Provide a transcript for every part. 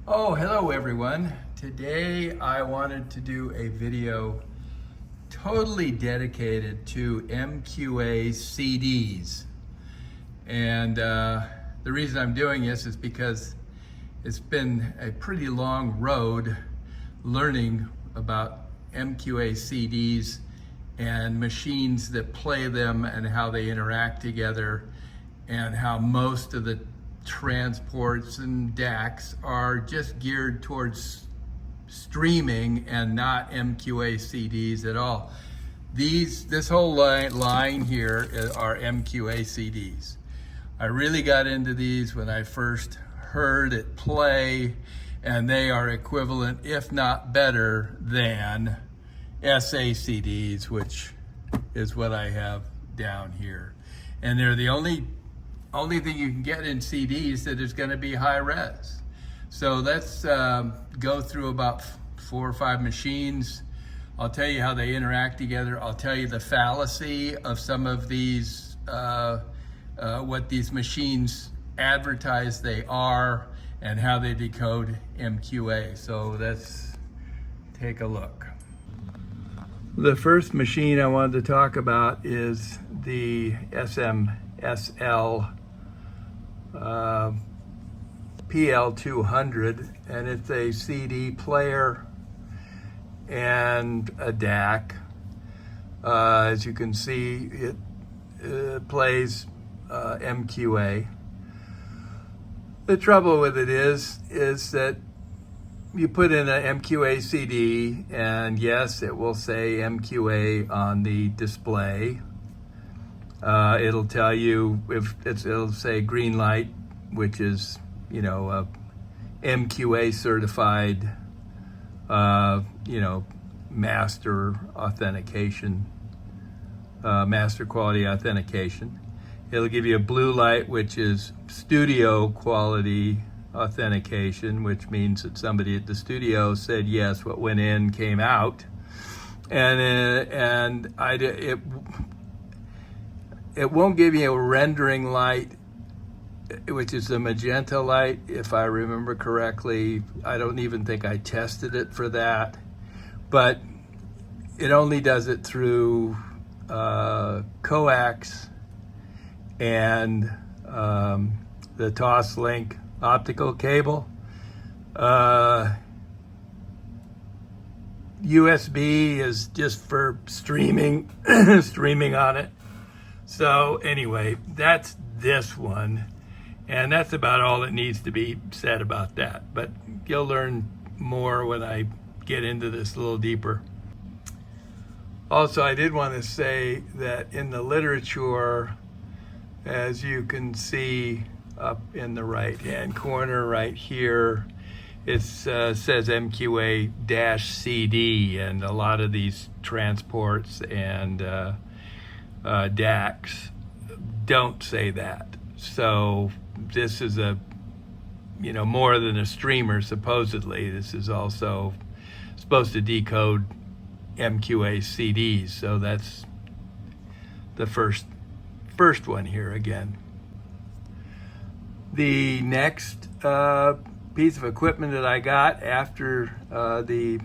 Oh, hello everyone. Today I wanted to do a video totally dedicated to MQA CDs. And the reason I'm doing this is because it's been a pretty long road learning about MQA CDs and machines that play them and how they interact together, and how most of the transports and Dacks are just geared towards streaming and not MQA CDs at all. This whole line here are MQA CDs. I really got into these when I first heard it play, and they are equivalent, if not better, than SACDs, which is what I have down here. And they're the only thing you can get in CDs that is going to be high res. So let's go through about 4 or 5 machines. I'll tell you how they interact together. I'll tell you the fallacy of some of these, what these machines advertise they are, and how they decode MQA. So let's take a look. The first machine I wanted to talk about is the S.M.S.L. PL200, and it's a CD player and a Dack. As you can see, it plays MQA. The trouble with it is that you put in an MQA CD, and yes, it will say MQA on the display. It'll tell you it'll say green light, which is, you know, a MQA certified, master authentication, master quality authentication. It'll give you a blue light, which is studio quality authentication, which means that somebody at the studio said yes, what went in came out. And it won't give you a rendering light, which is the magenta light, if I remember correctly. I don't even think I tested it for that, but it only does it through coax and the Toslink optical cable. USB is just for streaming, streaming on it. So anyway, that's this one, and that's about all that needs to be said about that. But you'll learn more when I get into this a little deeper. Also, I did want to say that in the literature, as you can see up in the right-hand corner right here, it says MQA-CD, and a lot of these transports and Dacks don't say that. So this is more than a streamer, supposedly. This is also supposed to decode MQA CDs. So that's the first one here again. The next piece of equipment that I got after the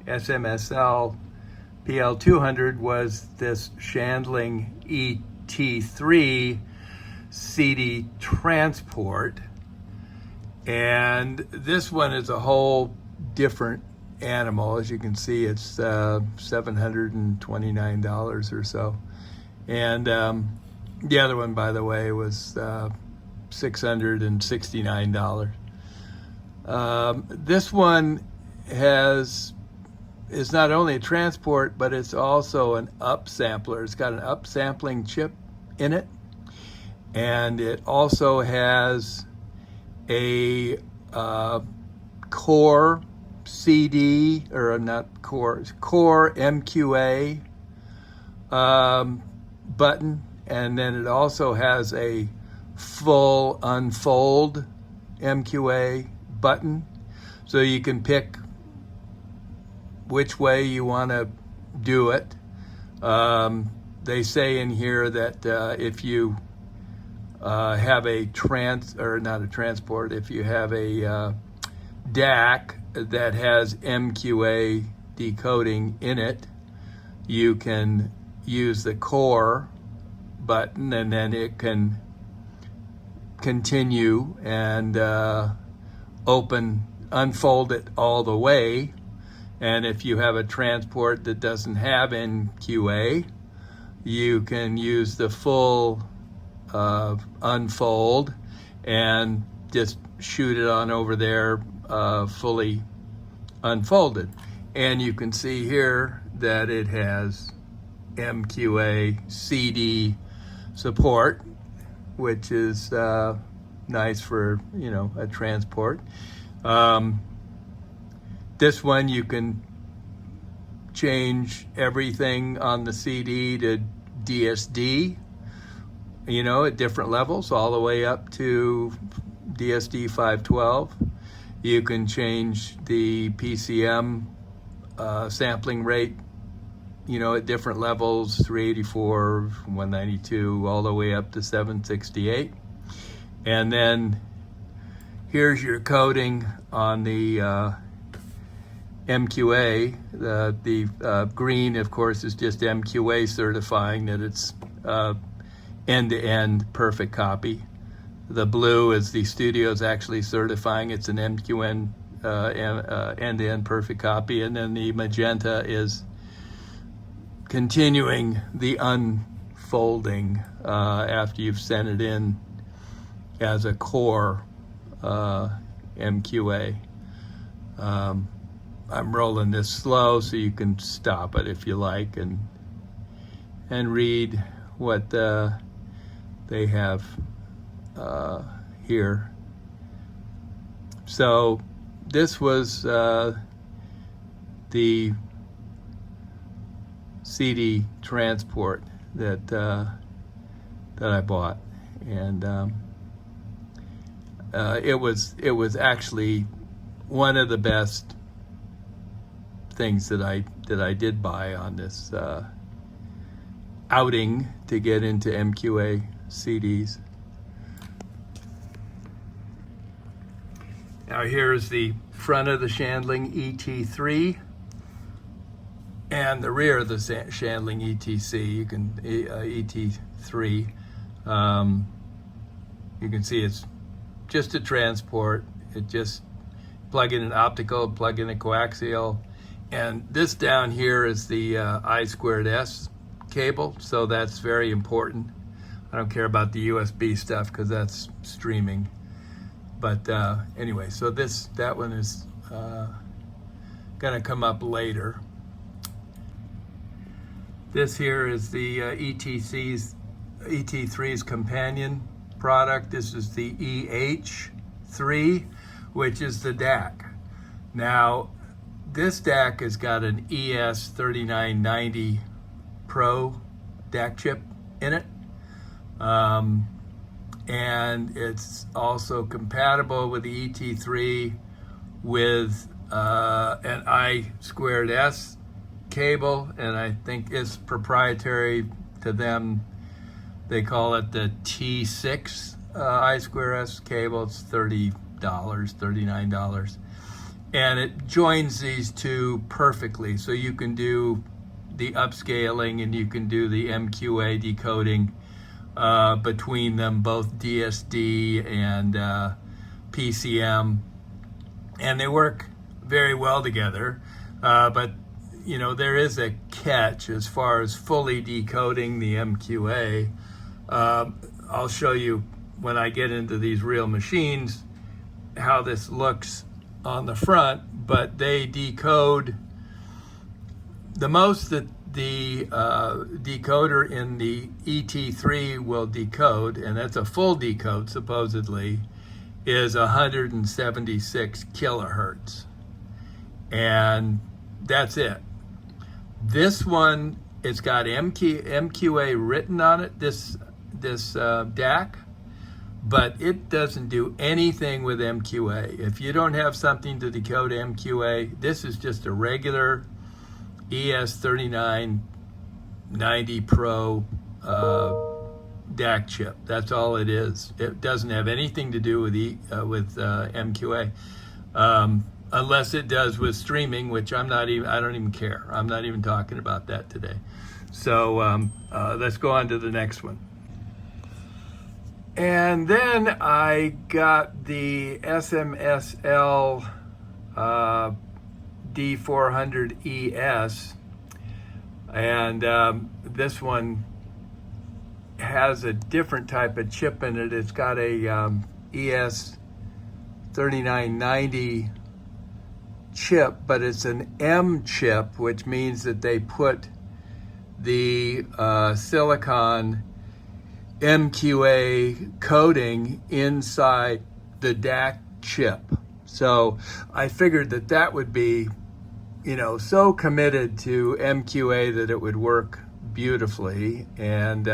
S.M.S.L. PL200 was this Chandling E3 CD transport, and this one is a whole different animal. As you can see, it's $729 or so, and the other one, by the way, was $669. This one is not only a transport, but it's also an upsampler. It's got an upsampling chip in it, and it also has a core CD, or not core MQA button, and then it also has a full unfold MQA button, so you can pick which way you want to do it. They say in here that if you have a if you have a Dack that has MQA decoding in it, you can use the core button and then it can continue and unfold it all the way. And if you have a transport that doesn't have MQA, you can use the full unfold and just shoot it on over there fully unfolded. And you can see here that it has MQA CD support, which is nice for, a transport. This one you can change everything on the CD to DSD, at different levels, all the way up to DSD 512. You can change the PCM sampling rate, at different levels, 384, 192, all the way up to 768. And then here's your coding on the MQA. The green, of course, is just MQA certifying that it's end-to-end perfect copy. The blue is the studio's actually certifying it's an MQN end-to-end perfect copy. And then the magenta is continuing the unfolding after you've sent it in as a core MQA. I'm rolling this slow so you can stop it if you like and read what they have here. So this was the CD transport that I bought, and it was actually one of the best things that I did buy on this outing to get into MQA CDs. Now here's the front of the Chandling ET3 and the rear of the Chandling ETC. You can ET3. You can see it's just a transport. It just plug in an optical, plug in a coaxial, and this down here is the I2S cable. So that's very important. I don't care about the USB stuff because that's streaming. But anyway, so that one is gonna come up later. This here is the ET3's companion product. This is the EH3, which is the Dack. Now, this Dack has got an ES3990 Pro Dack chip in it. And it's also compatible with the ET3 with an I2S cable, and I think it's proprietary to them. They call it the T6 I2S cable. It's $30, $39. And it joins these two perfectly. So you can do the upscaling and you can do the MQA decoding between them, both DSD and PCM, and they work very well together. But there is a catch as far as fully decoding the MQA. I'll show you when I get into these real machines how this looks on the front, but they decode the most that the decoder in the ET3 will decode, and that's a full decode supposedly, is 176 kilohertz. And that's it. This one, it's got MQA written on it, this Dack, but it doesn't do anything with MQA. If you don't have something to decode MQA, this is just a regular ES3990 Pro Dack chip. That's all it is. It doesn't have anything to do with MQA. unless it does with streaming, which I don't even care. I'm not even talking about that today. So let's go on to the next one. And then I got the S.M.S.L D400ES, and this one has a different type of chip in it. It's got a ES3990 chip, but it's an M chip, which means that they put the silicon MQA coating inside the Dack chip. So I figured that that would be, so committed to MQA that it would work beautifully. And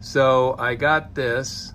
so I got this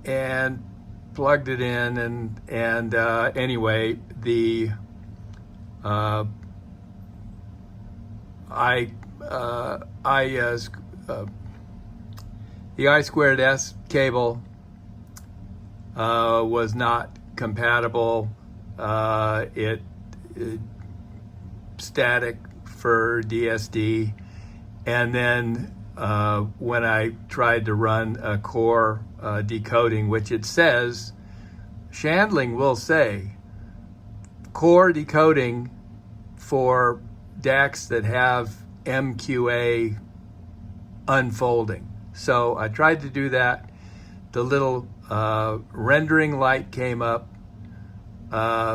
and plugged it in, and anyway, the I2S cable was not compatible. It static for DSD, and then when I tried to run a core decoding, which it says, Chandling will say core decoding for Dacks that have MQA unfolding. So I tried to do that. The little rendering light came up,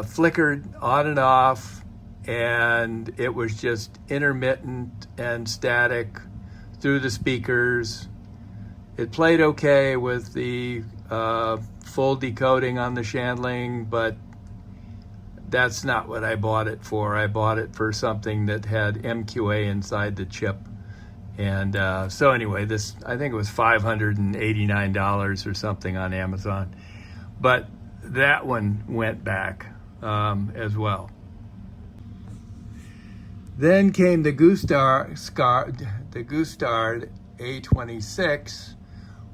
flickered on and off, and it was just intermittent and static through the speakers. It played okay with the full decoding on the Chandling, but that's not what I bought it for. I bought it for something that had MQA inside the chip. And so anyway, this, I think it was $589 or something on Amazon. But that one went back as well. Then came the Gustard A26,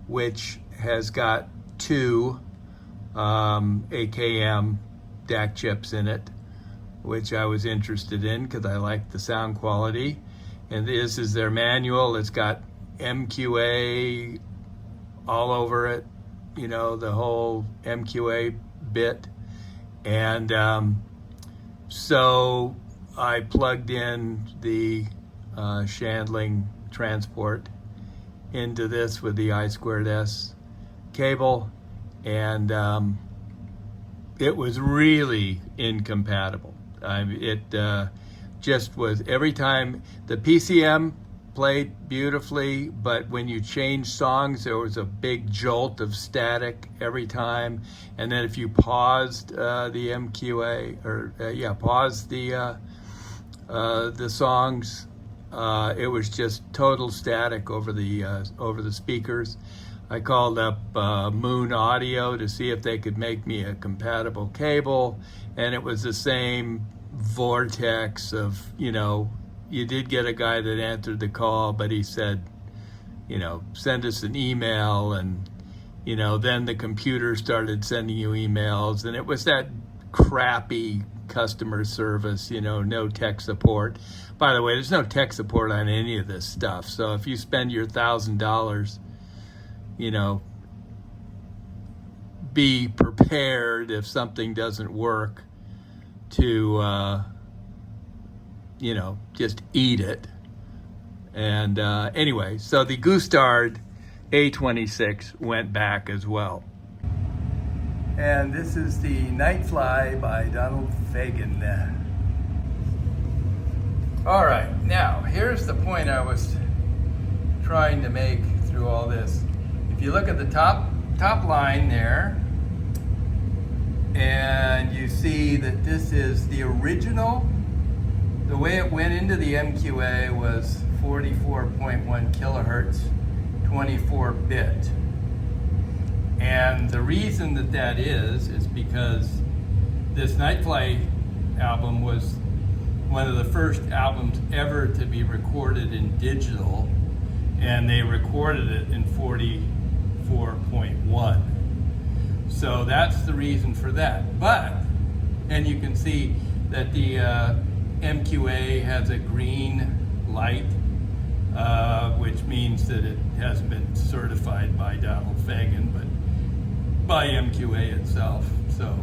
which has got two AKM Dack chips in it, which I was interested in because I liked the sound quality. And this is their manual. It's got MQA all over it, the whole MQA bit. And so I plugged in the Chandling transport into this with the I2S cable, and it was really incompatible. It just was, every time the PCM played beautifully, but when you change songs, there was a big jolt of static every time. And then if you paused the MQA, or paused the songs, it was just total static over the speakers. I called up Moon Audio to see if they could make me a compatible cable, and it was the same vortex of, you did get a guy that answered the call, but he said, send us an email, and then the computer started sending you emails, and it was that crappy customer service, no tech support. By the way, there's no tech support on any of this stuff, so if you spend your $1,000, be prepared if something doesn't work to just eat it. And anyway, so the Gustard A26 went back as well. And this is the Nightfly by Donald Fagen. All right, now here's the point I was trying to make through all this. If you look at the top line there, and you see that this is the original, the way it went into the MQA was 44.1 kilohertz, 24-bit. And the reason that is because this Nightfly album was one of the first albums ever to be recorded in digital, and they recorded it in 44.1. So that's the reason for that. But, and you can see that the MQA has a green light, which means that it hasn't been certified by Donald Fagan, but by MQA itself. So,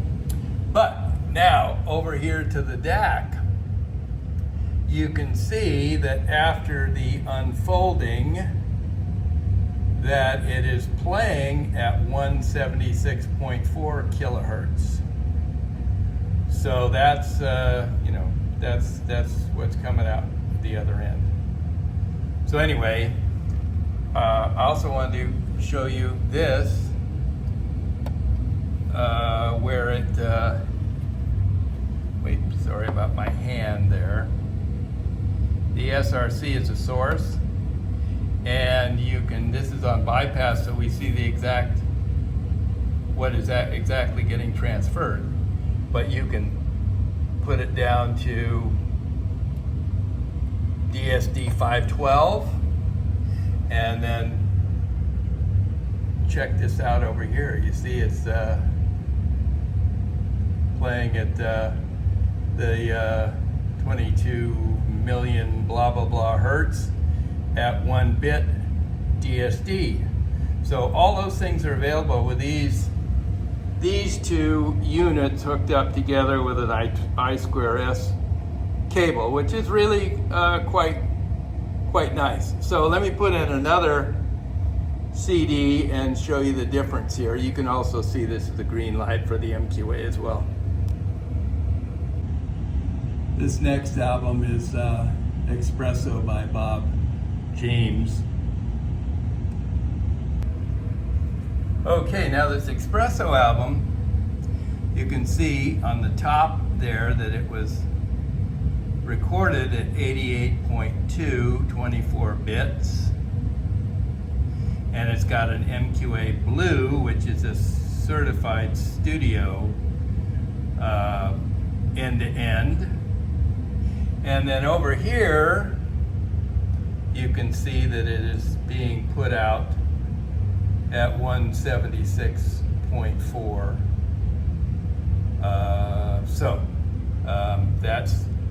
but now over here to the Dack, you can see that after the unfolding, that it is playing at 176.4 kilohertz. So that's that's what's coming out the other end. So anyway, I also wanted to show you this, where it, wait, sorry about my hand there. The SRC is a source, and you can, this is on bypass, so we see the exact, what is that exactly getting transferred. But you can put it down to DSD 512, and then check this out over here. You see it's playing at the 22 million blah blah blah hertz at 1 bit DSD. So all those things are available with these two units hooked up together with an I2S cable, which is really quite nice. So let me put in another CD and show you the difference here. You can also see this is the green light for the MQA as well. This next album is Espresso by Bob James. Okay, now this Espresso album, you can see on the top there that it was recorded at 88.2, 24 bits. And it's got an MQA Blue, which is a certified studio end-to-end. And then over here, you can see that it is being put out at 176.4.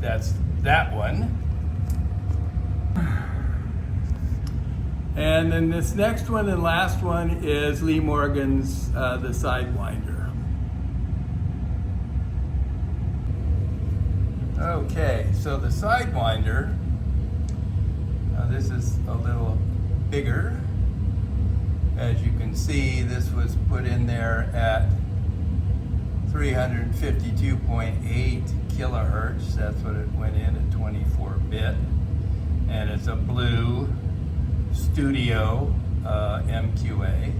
That's that one. And then this next one and last one is Lee Morgan's the Sidewinder. Okay, so the Sidewinder, this is a little bigger. As you can see, this was put in there at 352.8 kilohertz. That's what it went in at 24 bit. And it's a Blue Studio MQA.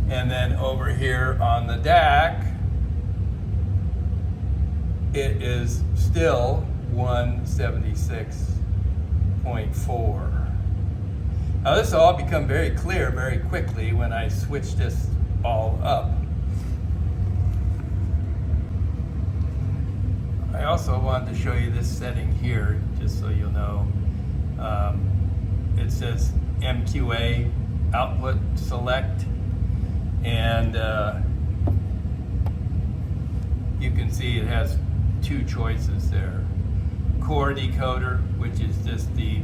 And then over here on the Dack, it is still 176.4. Now this will all become very clear very quickly when I switch this all up. I also wanted to show you this setting here, just so you'll know. It says MQA output select, and you can see it has two choices there. Core decoder, which is just the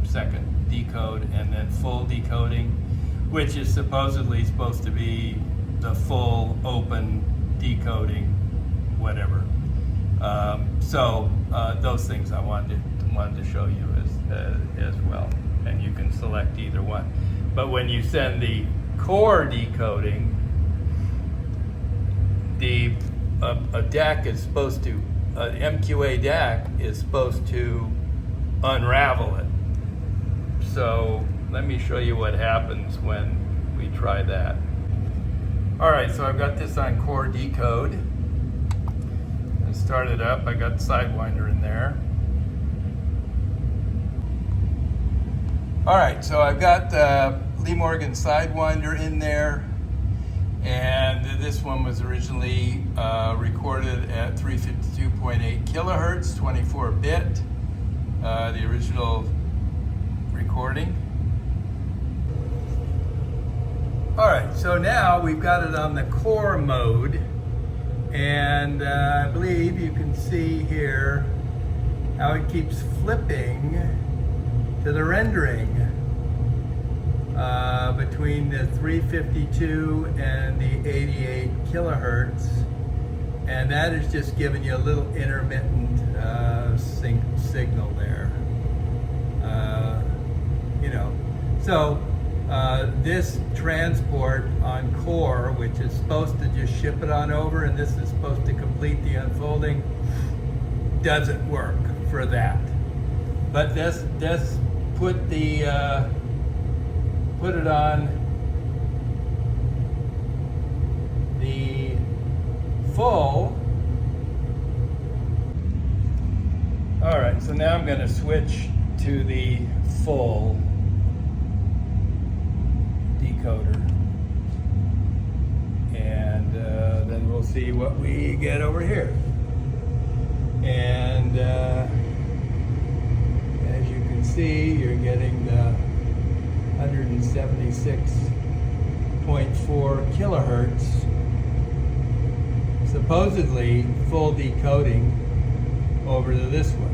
second decode, and then full decoding, which is supposedly supposed to be the full open decoding, whatever. Those things I wanted to show you as well, and you can select either one. But when you send the core decoding, a Dack is supposed to, MQA Dack is supposed to unravel it. So let me show you what happens when we try that. All right, so I've got this on core decode. I start it up, I got the Sidewinder in there. All right, so I've got Lee Morgan Sidewinder in there, and this one was originally recorded at 352.8 kilohertz, 24 bit, the original recording. All right, so now we've got it on the core mode, and I believe you can see here how it keeps flipping to the rendering between the 352 and the 88 kilohertz, and that is just giving you a little intermittent signal there. So this transport on core, which is supposed to just ship it on over, and this is supposed to complete the unfolding, doesn't work for that. But this put it on the full. All right, so now I'm going to switch to the full decoder, and then we'll see what we get over here. And as you can see, you're getting the 176.4 kilohertz, supposedly full decoding over to this one.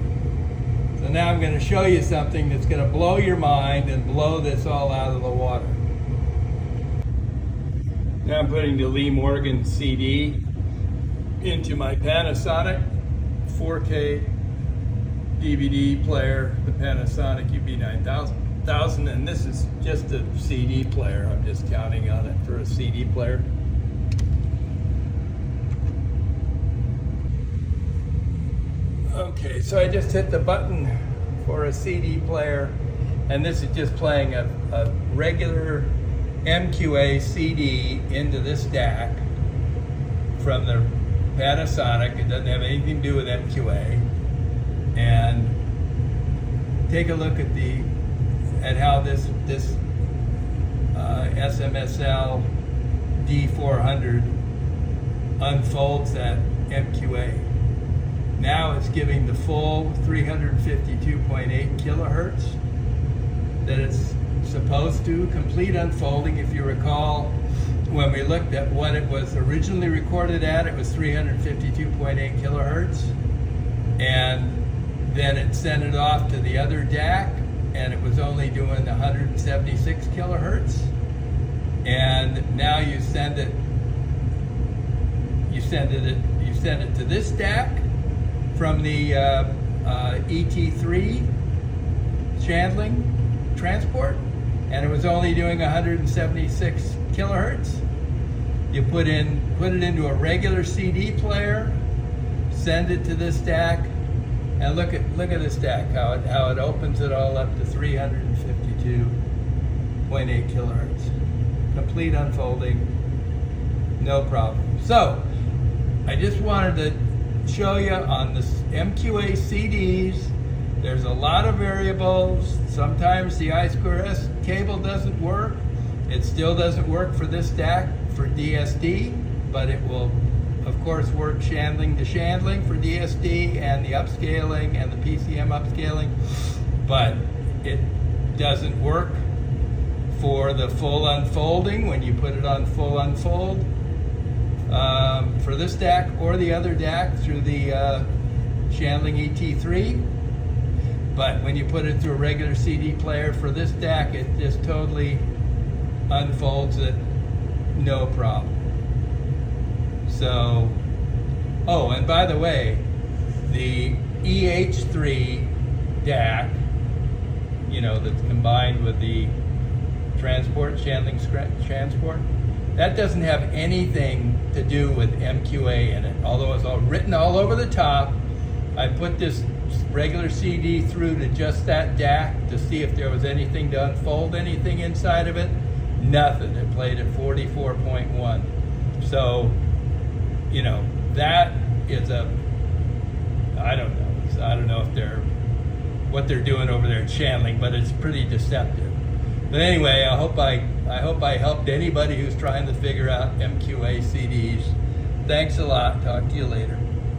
So now I'm going to show you something that's going to blow your mind and blow this all out of the water. Now I'm putting the Lee Morgan CD into my Panasonic 4K DVD player, the Panasonic UB9000, and this is just a CD player. I'm just counting on it for a CD player. Okay, so I just hit the button for a CD player, and this is just playing a regular MQA CD into this Dack from the Panasonic. It doesn't have anything to do with MQA. And take a look at how this SMSL D400 unfolds that MQA. Now it's giving the full 352.8 kilohertz that it's supposed to. Complete unfolding. If you recall, when we looked at what it was originally recorded at, it was 352.8 kilohertz. And then it sent it off to the other Dack, and it was only doing 176 kilohertz. And now you send it to this Dack from the ET3 Chandling transport, and it was only doing 176 kilohertz. You put it into a regular CD player, send it to this Dack, and look at this Dack, how it opens it all up to 352.8 kilohertz. Complete unfolding, no problem. So I just wanted to show you on this MQA CDs, there's a lot of variables. Sometimes the I2S cable doesn't work. It still doesn't work for this Dack for DSD, but it will of course work Chandling to Chandling for DSD and the upscaling and the PCM upscaling, but it doesn't work for the full unfolding when you put it on full unfold. For this Dack or the other Dack through the Chandling ET3, but when you put it through a regular CD player for this Dack, it just totally unfolds it, no problem. So, oh, and by the way, the EH3 Dack, that's combined with the Chandling transport, that doesn't have anything to do with MQA in it, although it's all written all over the top. I put this regular CD through to just that Dack to see if there was anything to unfold anything inside of it. Nothing. It played at 44.1. So, that is I don't know if what they're doing over there at Chandling, but it's pretty deceptive. But anyway, I hope I helped anybody who's trying to figure out MQA CDs. Thanks a lot. Talk to you later.